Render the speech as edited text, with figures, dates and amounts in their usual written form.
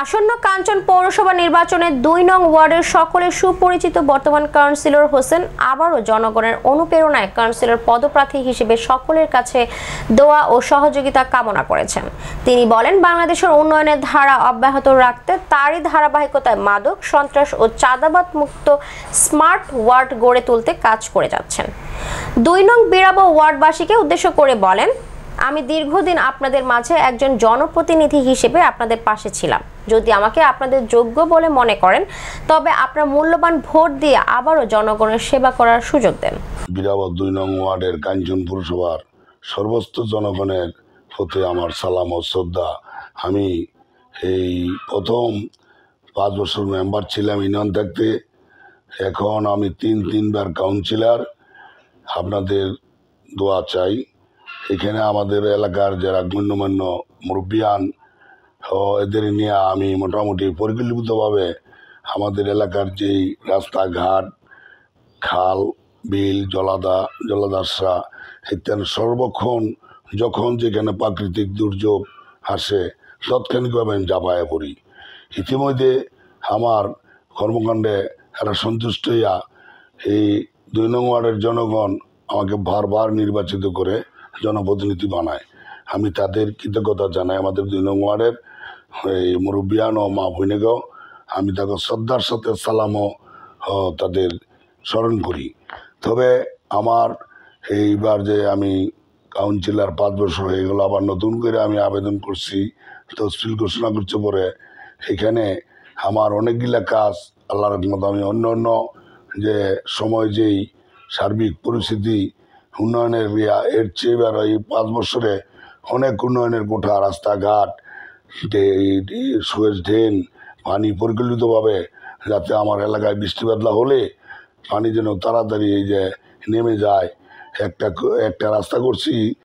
আসন্ন কাঞ্চন পৌরসভা নির্বাচনে ২ নং ওয়ার্ডের সকলের সুপরিচিত বর্তমান কাউন্সিলর হোসেন আবারও জনগণের অনুপ্রেরণায় কাউন্সিলর পদপ্রার্থী হিসেবে সকলের কাছে দোয়া ও সহযোগিতা কামনা করেছেন। তিনি বলেন, বাংলাদেশের উন্নয়নের ধারা অব্যাহত রাখতে তারই ধারাবাহিকতায় মাদক, সন্ত্রাস ও চাঁদাবাদ মুক্ত স্মার্ট ওয়ার্ড গড়ে তুলতে কাজ করে যাচ্ছেন। ২ নং বিরাবো ওয়ার্ডবাসীকে উদ্দেশ্য করে বলেন, আমি দীর্ঘদিন আপনাদের মাঝে একজন জনপ্রতিনিধি হিসেবে আপনাদের পাশে ছিলাম। যদি আমাকে আপনাদের যোগ্য বলে মনে করেন তবে আপনার মূল্যবান ভোট দিয়ে আবারও জনগণের সেবা করার সুযোগ দেন। বিরাবো ২ নং ওয়ার্ডের কাঞ্চন পৌরসভার সর্বস্ত জনগণের প্রতি আমার সালাম ও শ্রদ্ধা। আমি এই প্রথম ৫ বছর মেম্বার ছিলাম ইউনিয়ন থাকতে, এখন আমি তিনবার কাউন্সিলর। আপনাদের দোয়া চাই। এখানে আমাদের এলাকার যারা গণ্যমান্য মুরব্বিয়ান এদের নিয়ে আমি মোটামুটি পরিকল্পিতভাবে আমাদের এলাকার যেই রাস্তাঘাট, খাল, বিল, জলাধার ইত্যাদি সর্বক্ষণ যখন যেখানে প্রাকৃতিক দুর্যোগ আসে তাৎক্ষণিকভাবে আমি ঝাঁপায়ে পড়ি। ইতিমধ্যে আমার কর্মকাণ্ডে এরা সন্তুষ্ট হইয়া এই ২ নং ওয়ার্ডের জনগণ আমাকে বারবার নির্বাচিত করে জনপ্রতিনিধি বানায়। আমি তাদের কৃতজ্ঞতা জানাই। আমাদের ২ নং ওয়ার্ডের এই মুরব্বিয়ান ও মা বোনেকেও আমি তাকে শ্রদ্ধার সাথে সালামও তাদের স্মরণ করি। তবে আমার এইবার যে আমি কাউন্সিলর ৫ বছর হয়ে গেল, আবার নতুন করে আমি আবেদন করছি, তফসিল ঘোষণা করছে পরে এখানে আমার অনেকগুলা কাজ আল্লাহর রহমত আমি অন্য যে সময় যেই সার্বিক পরিস্থিতি উন্নয়নের এর চেয়ে এবার এই ৫ বছরে অনেক উন্নয়নের কোঠা, রাস্তাঘাট, সুয়েজ ড্রেন, পানি পরিকল্পিতভাবে যাতে আমার এলাকায় বৃষ্টি বাদলা হলে পানি যেন তাড়াতাড়ি এই যে নেমে যায়। একটা রাস্তা করছি